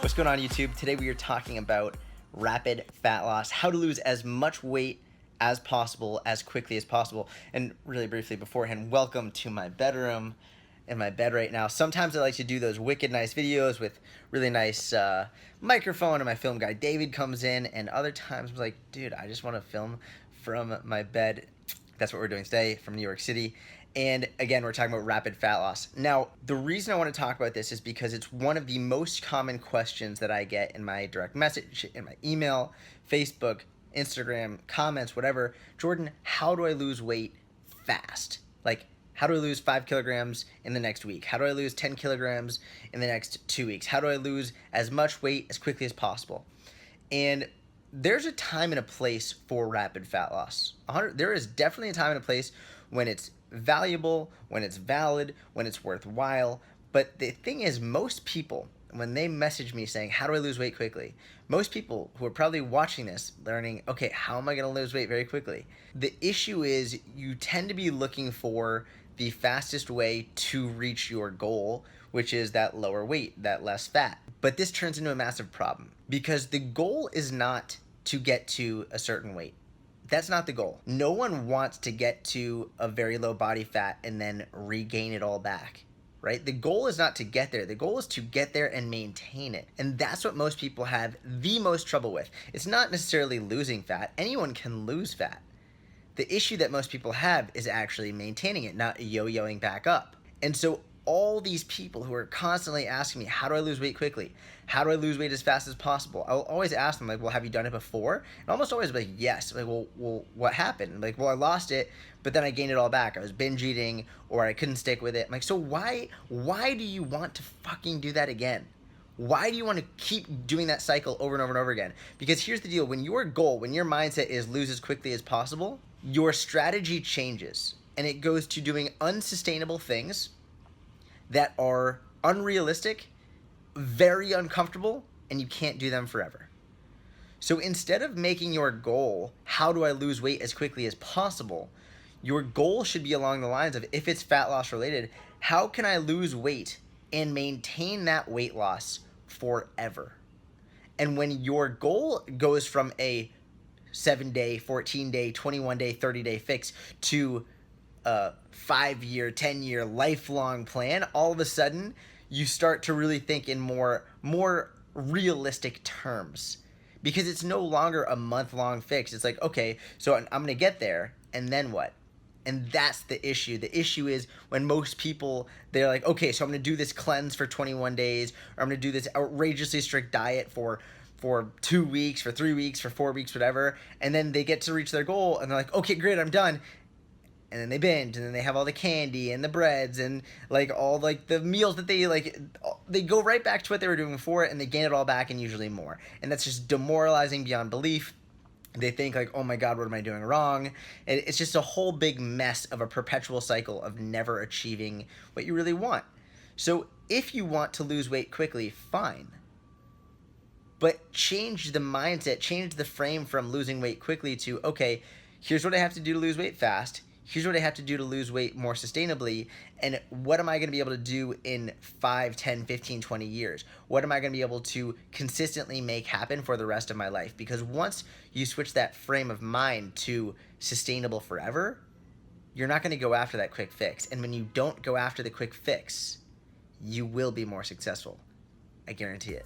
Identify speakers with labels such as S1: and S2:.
S1: What's going on, YouTube? Today we are talking about rapid fat loss, how to lose as much weight as possible, as quickly as possible. And really briefly beforehand, welcome to my bedroom. In my bed right now. Sometimes I like to do those wicked nice videos with really nice microphone, and my film guy David comes in, and other times I'm like, dude, I just want to film from my bed. That's what we're doing today from New York City. And again, we're talking about rapid fat loss. Now, the reason I want to talk about this is because it's one of the most common questions that I get in my direct message, in my email, Facebook, Instagram, comments, whatever. Jordan, how do I lose weight fast? Like, how do I lose 5 kilograms in the next week? How do I lose 10 kilograms in the next 2 weeks? How do I lose as much weight as quickly as possible? And there's a time and a place for rapid fat loss. There is definitely a time and a place when it's valuable, when it's valid, when it's worthwhile. But the thing is, most people, when they message me saying, how do I lose weight quickly? Most people who are probably watching this, learning, okay, how am I going to lose weight very quickly? The issue is you tend to be looking for the fastest way to reach your goal, which is that lower weight, that less fat. But this turns into a massive problem because the goal is not to get to a certain weight. That's not the goal. No one wants to get to a very low body fat and then regain it all back, right? The goal is not to get there. The goal is to get there and maintain it. And that's what most people have the most trouble with. It's not necessarily losing fat. Anyone can lose fat. The issue that most people have is actually maintaining it, not yo-yoing back up. And so all these people who are constantly asking me, how do I lose weight quickly? How do I lose weight as fast as possible? I'll always ask them, like, well, have you done it before? And almost always like, yes. Like, well, what happened? Like, well, I lost it, but then I gained it all back. I was binge eating, or I couldn't stick with it. I'm like, so why do you want to fucking do that again? Why do you want to keep doing that cycle over and over and over again? Because here's the deal. When your goal, when your mindset is lose as quickly as possible, your strategy changes, and it goes to doing unsustainable things that are unrealistic, very uncomfortable, and you can't do them forever. So instead of making your goal, how do I lose weight as quickly as possible, your goal should be along the lines of, if it's fat loss related, how can I lose weight and maintain that weight loss forever? And when your goal goes from a 7-day, 14-day, 21-day, 30-day fix to a 5-year, 10-year, lifelong plan, all of a sudden you start to really think in more realistic terms, because it's no longer a month-long fix. It's like, okay, so I'm going to get there, and then what? And that's the issue. The issue is when most people, they're like, okay, so I'm going to do this cleanse for 21 days, or I'm going to do this outrageously strict diet for 2 weeks, for 3 weeks, for 4 weeks, whatever. And then they get to reach their goal and they're like, okay, great, I'm done. And then they binge, and then they have all the candy and the breads and like all like the meals that they go right back to what they were doing before, and they gain it all back and usually more. And that's just demoralizing beyond belief. They think like, oh my God, what am I doing wrong? And it's just a whole big mess of a perpetual cycle of never achieving what you really want. So if you want to lose weight quickly, fine. But change the mindset, change the frame from losing weight quickly to, okay, here's what I have to do to lose weight fast. Here's what I have to do to lose weight more sustainably. And what am I going to be able to do in 5, 10, 15, 20 years? What am I going to be able to consistently make happen for the rest of my life? Because once you switch that frame of mind to sustainable forever, you're not going to go after that quick fix. And when you don't go after the quick fix, you will be more successful. I guarantee it.